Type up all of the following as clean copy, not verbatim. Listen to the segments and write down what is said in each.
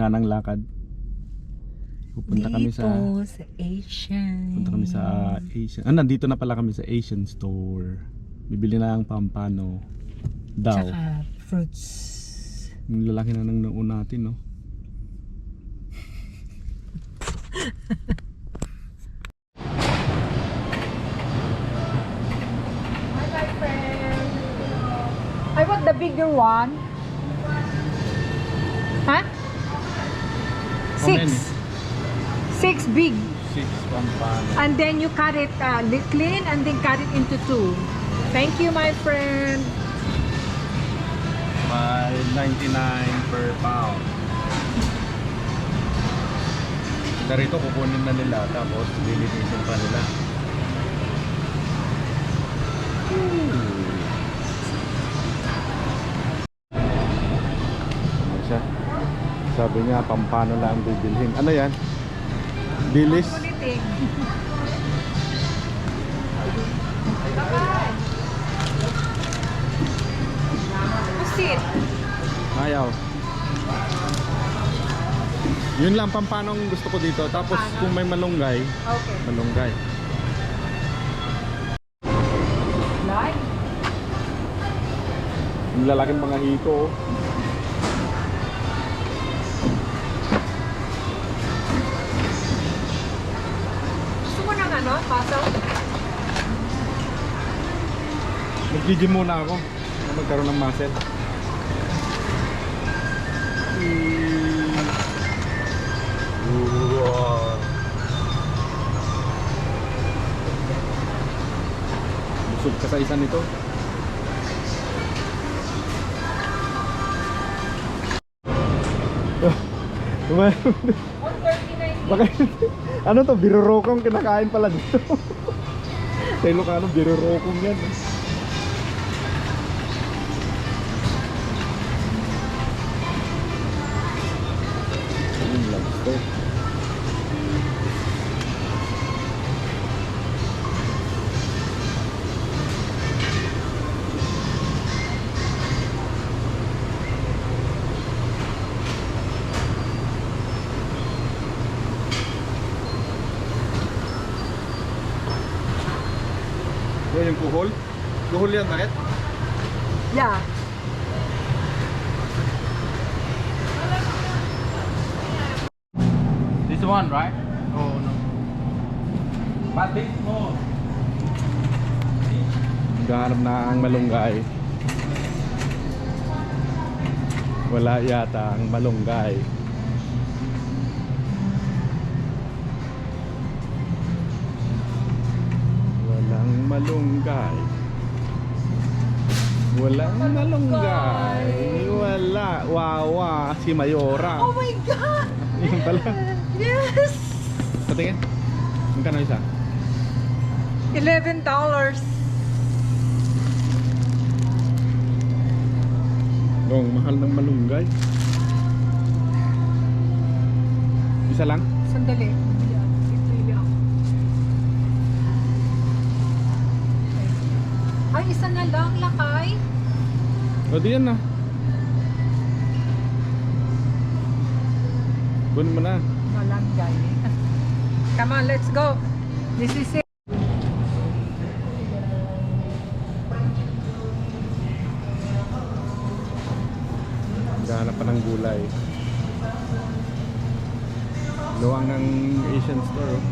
nga ng lakad. Pupunta kami sa Asian. Punta kami sa Asian. Nandito na pala kami sa Asian store. Bibili na ang pampano daw. Tsaka fruits. Yung lalaki na nang noon natin, no? Hi, my friend. I want the bigger one. Huh? How many? Six big. 6 pampano. And then you cut it clean and then cut it into 2. Thank you, my friend. $5.99 per pound. Darito kukunin na nila tapos lilinisin pa nila. Ano siya? Sabi niya pampano lang bibilhin. Ano yan? Dilis? Ulitin. Pusit. Ayaw. Yun lang pampanong gusto ko dito. Tapos kung may malunggay, Okay. malunggay. Like? Yung lalaking mga hiko. Gusto mo ng ano? Paso? Mag-gym muna ako. Magkaroon ng muscle. Wow. Busog ka sa isa nito. Bakit? Ano to? Birurokong kinakain pala dito. Sa Ilocano, birurokong yan. Yung lobster. Yan yung kuhol. Kuhol yan, bakit? Yeah. This one, right? Oh no. But this more. Gahanap na ang malunggay. Wala yata ang malunggay. Walang malunggay. Walang malunggay. Wala. Wawa. Si Mayora. Oh my God! Yung pala. Yes! Patingin. Magkano isa? $11. Ang mahal ng malunggay. Isa lang? Sandali. Pipili ako. Ay, isa na lang, lakay. O di yan na. Kunin mo na. Malunggay. Come on, let's go. This is it. Gahanap pa ng gulay. Luwang ng Asian store. Oh.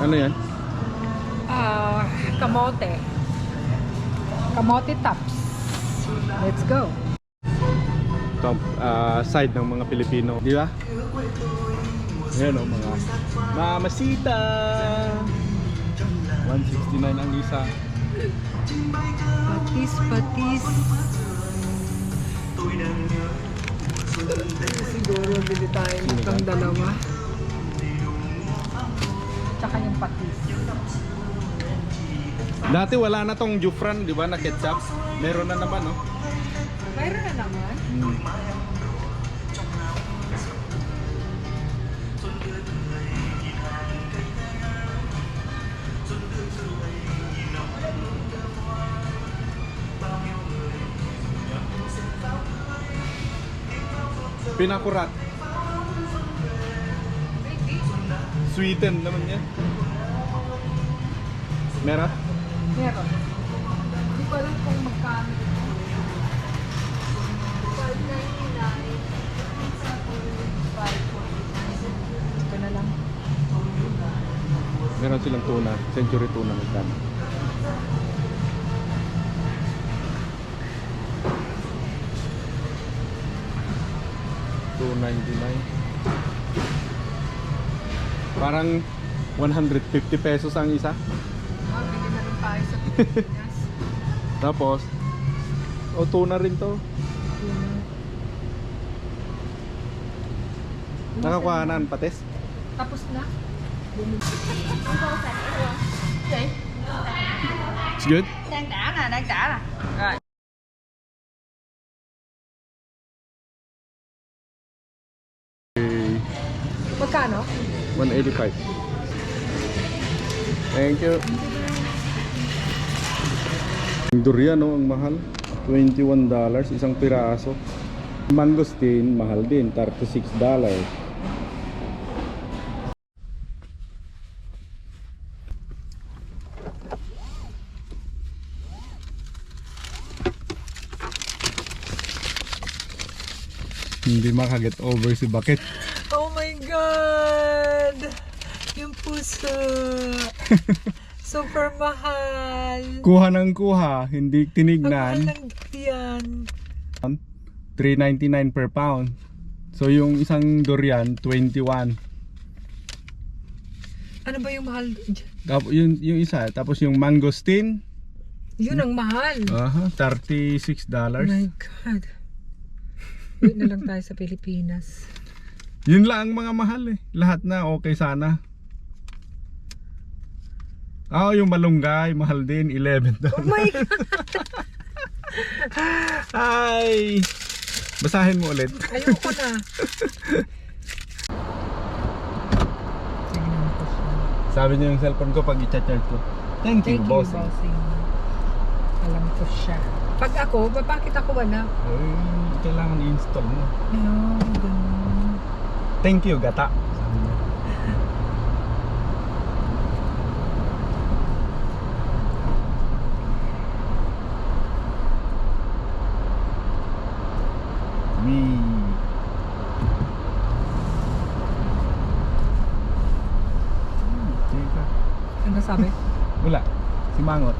Ano yan? Kamote. Kamote tops. Let's go. Top side ng mga Pilipino, di ba? Ayan o, mga mamasita. 169 ang isa. Patis, patis. Siguro bili tayo ng dalawa. Tsaka yung patis. Dati wala na tong Jufran, di ba, na ketchup. Meron na naman, no? Mayroon na naman. Pinakurat. Sweeten naman yan. Meron? Meron. Hindi ko alam kung magkano. 5.99. Ito na lang. Meron silang tuna. Century tuna. Magkano? $2.99. Parang 150 pesos ang isa. Bili na rin tayo sa Pilipinas. Tapos, tuna rin to. Nakakuhanan pates. Tapos na. It's good? Đang trả nè. Rồi. Magkano? 185. Thank you. Yung durian, no, ang mahal. $21 isang piraso. Mangosteen, mahal din, $36. Hindi makaget over si Bakit. Oh my God! Yung puso. Super mahal. Kuha ng kuha, hindi Ang mahal tinignan. ng yan. $3.99 per pound. So yung isang durian, 21. Ano ba yung mahal dyan? Tapos yung isa, tapos yung mangosteen, Yun ang mahal. $36. Oh my God. Wait na lang tayo sa Pilipinas. Yun lang ang mga mahal eh. Lahat na okay sana. Yung malunggay, mahal din, $11. Oh my God. Ay! Basahin mo ulit. Ayoko na. Tignan ko siya. Sabi niya yung cellphone ko pag i-charge ko. Thank you, bossing. Alam ko siya. Pag ako, bakit ako wala? Ay, kailangan i-install mo. Ganun. Thank you, gata. Sabi niya. Teka. Ano sabi? Wala. Si Mangot.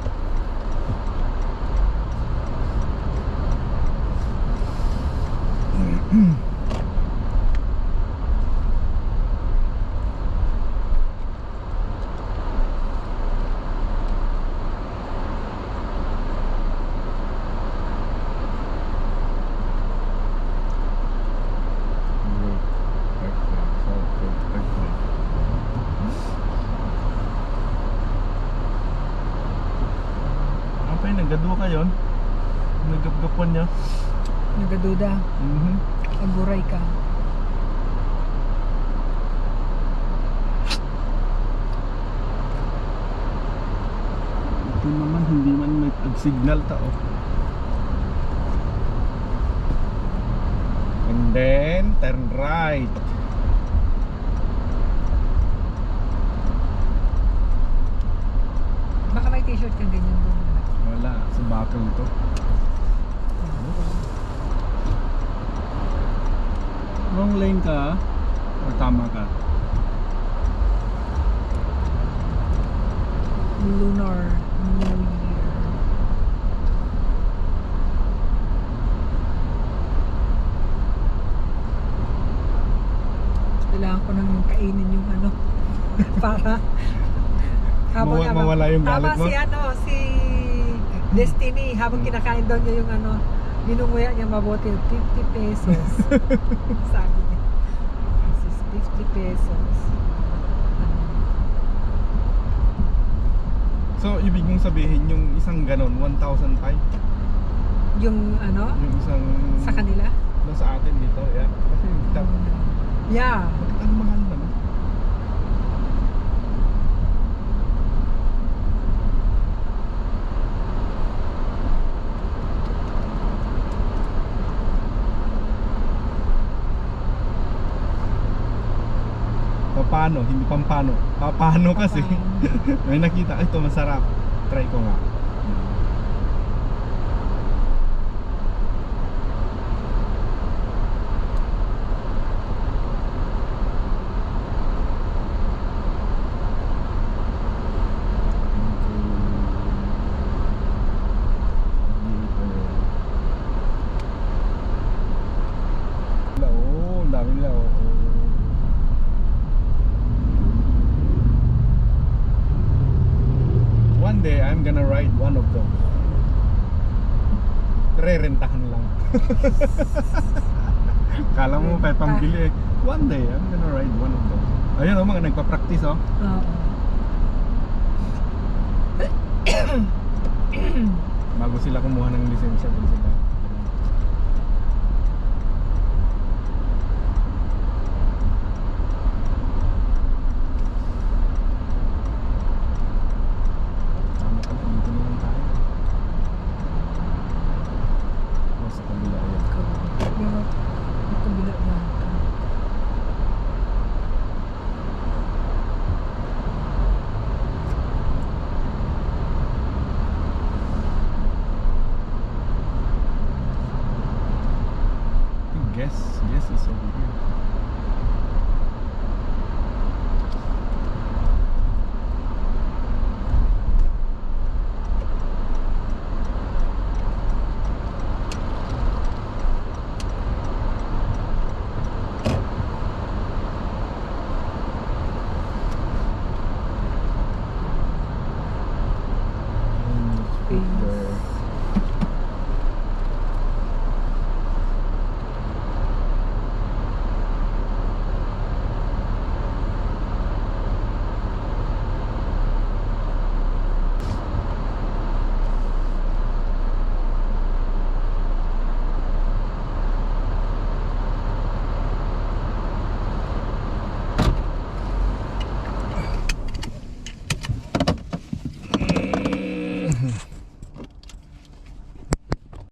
Apa yung nagado ka yun? Nagapgapan niya. Nagaduda. Aguray ka. Ito naman hindi man may signal tao. And then turn right. Baka may t-shirt kang ganyan doon. Wala, sa bakal to. Wrong lane ka o tama ka? Lunar New Year. Kailangan ko nang kainin yung ano para Mawala yung galit mo? Si si Destiny habang kinakain daw niya yung ano, binunguya niya mabuti 50 pesos. Sabi niya. This is 50 pesos. So, ibig mong sabihin yung isang ganon, 1,005? Yung ano, Yung isang sa kanila. doon sa atin dito, yeah. Kasi Yeah. bakit ang mahal na no? Papano, hindi pampano. Papano kasi. Papano. May nakita, ito masarap. Try ko nga. Oh, ang dami nila. Oh. One day, I'm gonna ride one of those. Re-rentahan lang. Kala mo pa pambili eh. One day, I'm gonna ride one of those. Ayun oh, mga nagpa-practice oh. Oo. Bago sila kumuha ng lisensya din sila.